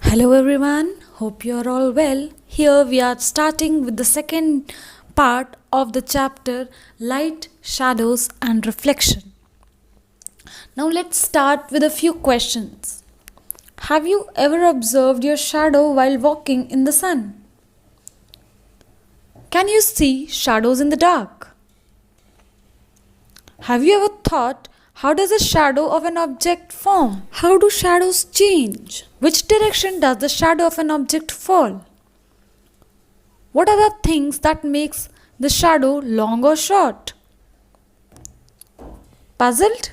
Hello everyone, hope you are all well. Here we are starting with the second part of the chapter Light, Shadows and Reflection. Now let's start with a few questions. Have you ever observed your shadow while walking in the sun? Can you see shadows in the dark? Have you ever thought, how does a shadow of an object form? How do shadows change? Which direction does the shadow of an object fall? What are the things that makes the shadow long or short? Puzzled?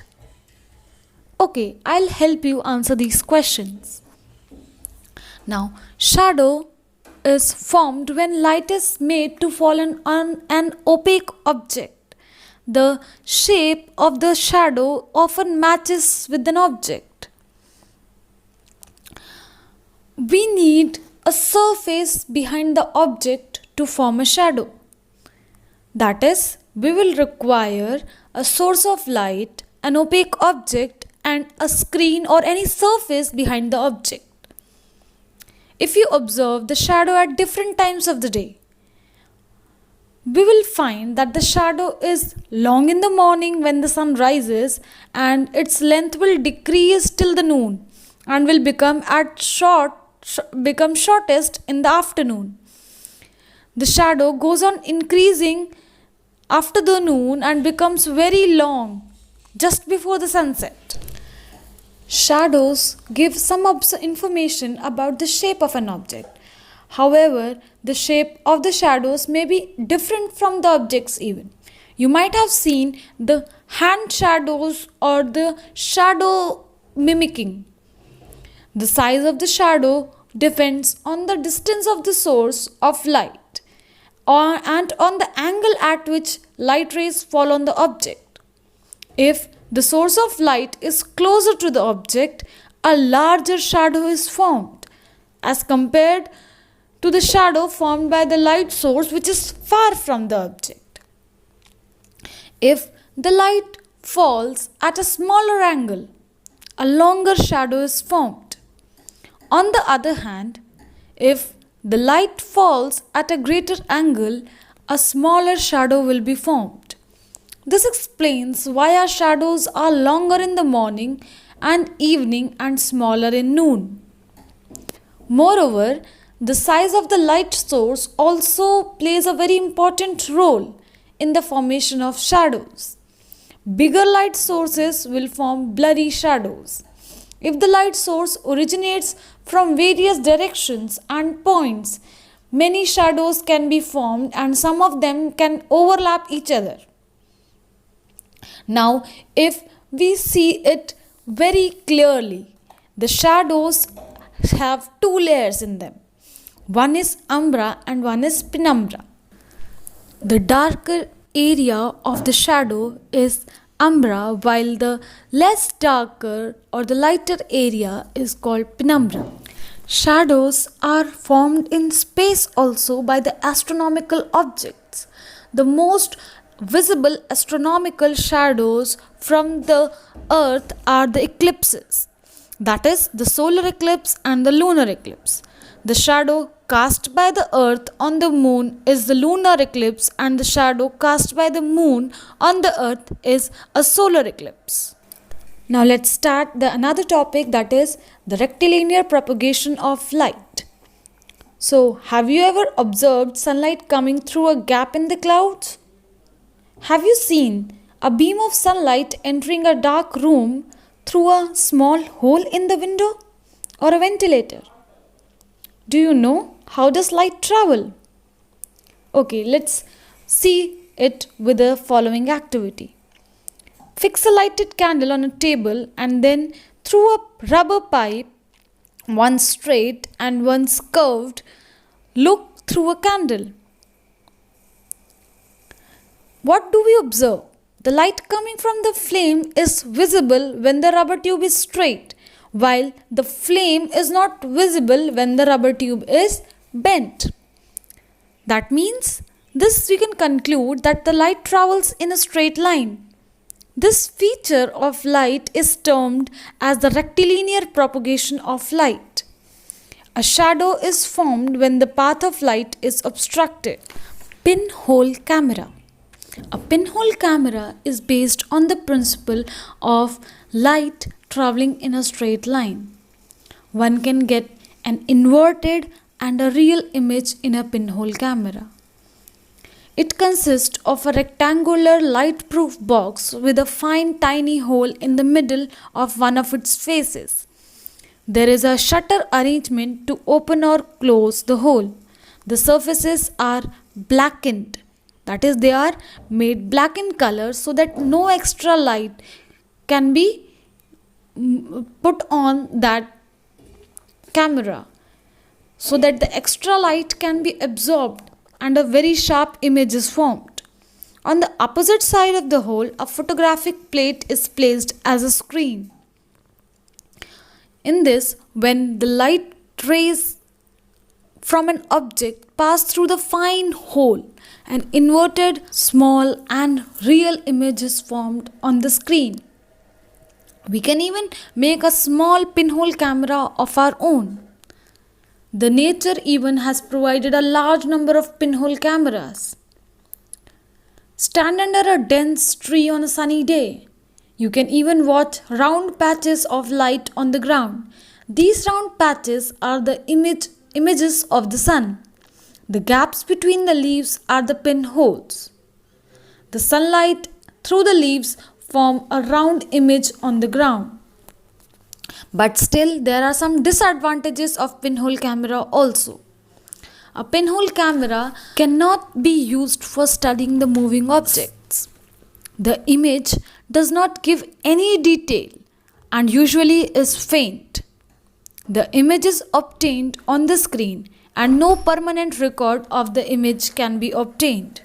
Okay, I'll help you answer these questions. Now, shadow is formed when light is made to fall on an opaque object. The shape of the shadow often matches with an object. We need a surface behind the object to form a shadow. That is, we will require a source of light, an opaque object, and a screen or any surface behind the object. If you observe the shadow at different times of the day, we will find that the shadow is long in the morning when the sun rises, and its length will decrease till the noon and will become shortest in the afternoon. The shadow goes on increasing after the noon and becomes very long just before the sunset. Shadows give some information about the shape of an object. However, the shape of the shadows may be different from the objects even. You might have seen the hand shadows or the shadow mimicking. The size of the shadow depends on the distance of the source of light and on the angle at which light rays fall on the object. If the source of light is closer to the object, a larger shadow is formed as compared to the shadow formed by the light source which is far from the object. If the light falls at a smaller angle, a longer shadow is formed. On the other hand, if the light falls at a greater angle, a smaller shadow will be formed. This explains why our shadows are longer in the morning and evening and smaller in noon. Moreover, the size of the light source also plays a very important role in the formation of shadows. Bigger light sources will form blurry shadows. If the light source originates from various directions and points, many shadows can be formed and some of them can overlap each other. Now, if we see it very clearly, the shadows have two layers in them. One is umbra and one is penumbra. The darker area of the shadow is umbra, while the less darker or the lighter area is called penumbra. Shadows are formed in space also by the astronomical objects. The most visible astronomical shadows from the earth are the eclipses, that is, the solar eclipse and the lunar eclipse. The shadow cast by the earth on the moon is the lunar eclipse, and the shadow cast by the moon on the earth is a solar eclipse. Now let's start another topic, that is the rectilinear propagation of light. So, have you ever observed sunlight coming through a gap in the clouds? Have you seen a beam of sunlight entering a dark room through a small hole in the window or a ventilator? Do you know how does light travel? Okay, let's see it with the following activity. Fix a lighted candle on a table and then through a rubber pipe, one straight and one curved, look through a candle. What do we observe? The light coming from the flame is visible when the rubber tube is straight, while the flame is not visible when the rubber tube is bent. That means we can conclude that the light travels in a straight line. This feature of light is termed as the rectilinear propagation of light. A shadow is formed when the path of light is obstructed. Pinhole camera. A pinhole camera is based on the principle of light traveling in a straight line. One can get an inverted and a real image in a pinhole camera. It consists of a rectangular light-proof box with a fine tiny hole in the middle of one of its faces. There is a shutter arrangement to open or close the hole. The surfaces are blackened. That is, they are made black in color so that no extra light can be put on that camera, so that the extra light can be absorbed and a very sharp image is formed. On the opposite side of the hole, a photographic plate is placed as a screen. In this, when the light rays from an object pass through the fine hole, an inverted, small and real image is formed on the screen. We can even make a small pinhole camera of our own. The nature even has provided a large number of pinhole cameras. Stand under a dense tree on a sunny day. You can even watch round patches of light on the ground. These round patches are the images of the sun. The gaps between the leaves are the pinholes. The sunlight through the leaves form a round image on the ground. But still, there are some disadvantages of pinhole camera also. A pinhole camera cannot be used for studying the moving objects. The image does not give any detail and usually is faint. The image is obtained on the screen and no permanent record of the image can be obtained.